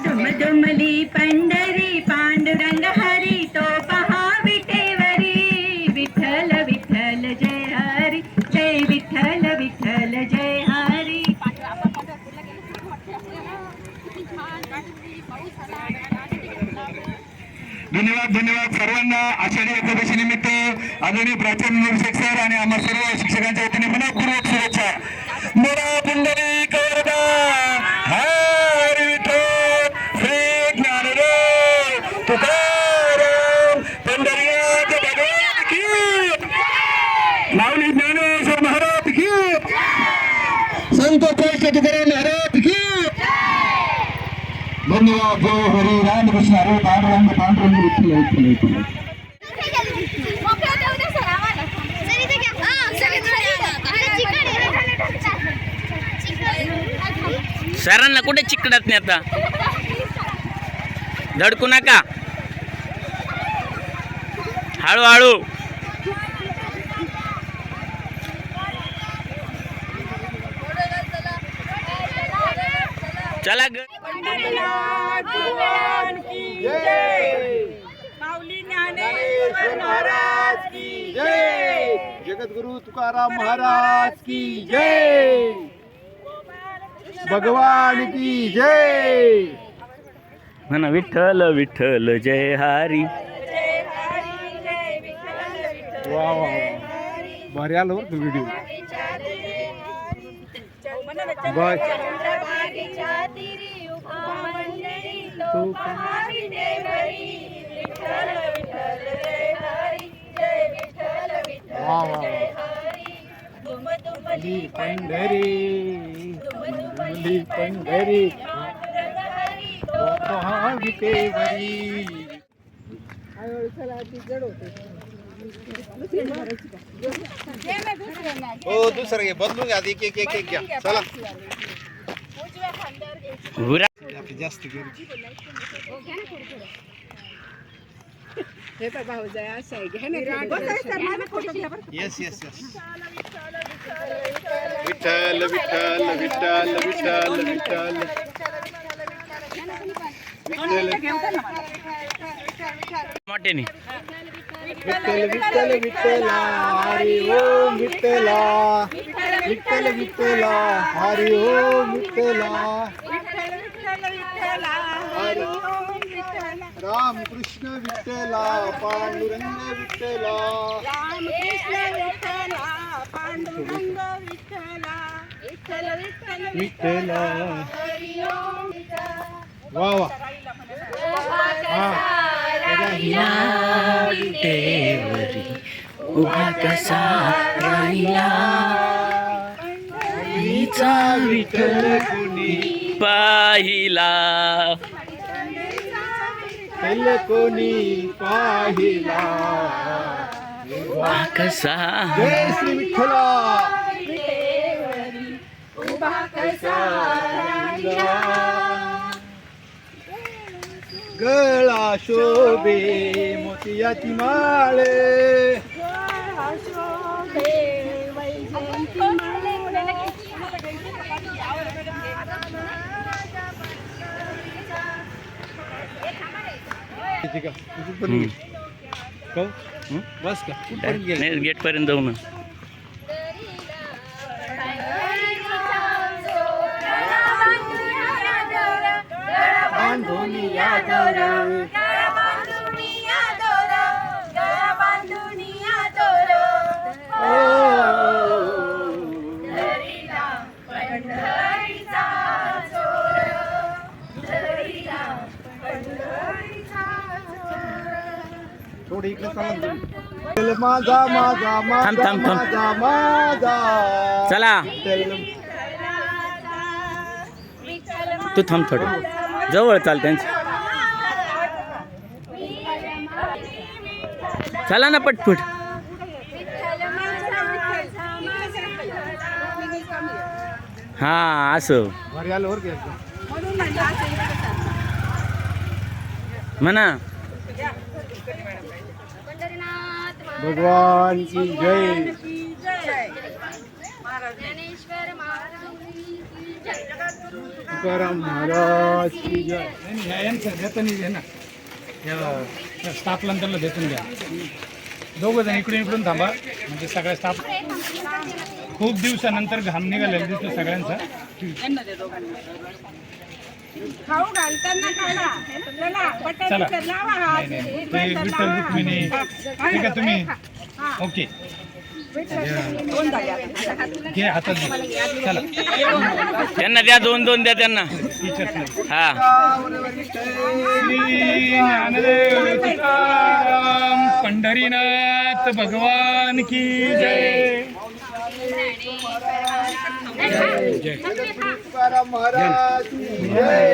दुमदुमली पंढरी पांडुरंग हरी तो पहा विटेवरी विठ्ठल विठ्ठल जय हरी जय विठ्ठल विठ्ठल जय हरी. धन्यवाद धन्यवाद सर्वांना. आषाढी एकादशी निमित्त आदरणीय प्राचार्य निर्देशक सर आणि आम्हा सर्व शिक्षकांच्या वतीने मनपूर्वक शुभेच्छा. मोरा पुंडलिक वरदा हरी विठ्ठल श्री ज्ञानदेव तुकाराम पंढरीनाथ भगवान की माऊली ज्ञानेश्वर महाराज की संत श्रेष्ठ तुकाराम महाराज की. धन्यवाद. जय हरी रामकृष्ण हरे पांडुरंग पांडुरंग विठ्ठल विठ्ठल विठ्ठल. सरांना कुठे चिकडत नाही आता, धडकू नका, हळूहळू. चला माऊली ज्ञानेश्वर महाराज की जय. जगद्गुरु तुकाराम महाराज की जय. भगवान की जय. म्हणा विठ्ठल विठ्ठल जय हरी. वा वा भारी आलं बरं व्हिडिओ. बाय. वा वा. पंढरी पंढरी विटेवरी. हो दुसरं घे बदलून घ्या एक एक एक एक घ्या चला घुरा आपली जास्त घेऊ. Yes yes yes Vitthal Vitthal Vitthal Vitthal Vitthal मोठ्याने विठ्ठल विठ्ठल विठ्ठला हरी ओम विठ्ठला विठ्ठल विठ्ठला हरी ओम विठ्ठला हरी राम कृष्ण विठ्ठला पांडुरंग विठ्ठला विठ्ठला वा वा हा विटेवरी उभा कसा राहिला हिचा विठ्ठल कोणी पाहिला विठ्ठल कोणी पाहिला उभा कसा जय श्री विठ्ठला गळा शोभे मोतियाची माळे बस का गेट पर्यंत जाऊ ना. थोडी इकडे चालला माझा माझा थांब, थांब, थांब. माझा माझा चला तू थांब थोडं जवळ चाल त्यांचं. चला ना पटपट. हा असं आल्यावर घ्यायचं म्हणा. भगवान की जय. तुकाराम महाराज की जय. देतो ना स्टाफला नंतरला देतून द्या. दोघं जण इकडून इकडून थांबा म्हणजे सगळा स्टाफ खूप दिवसानंतर घाम निघालेला दिसतो सगळ्यांचा. चला नाही, नाही. ते विठ्ठल रुक्मिणी ठीक आहे तुम्ही ओके घे हातात घे. चला त्यांना द्या दोन दोन द्या त्यांना. हा श्री ज्ञानदेव तुकाराम पंढरीनाथ भगवान की जय. जय तुकाराम महाराज की जय.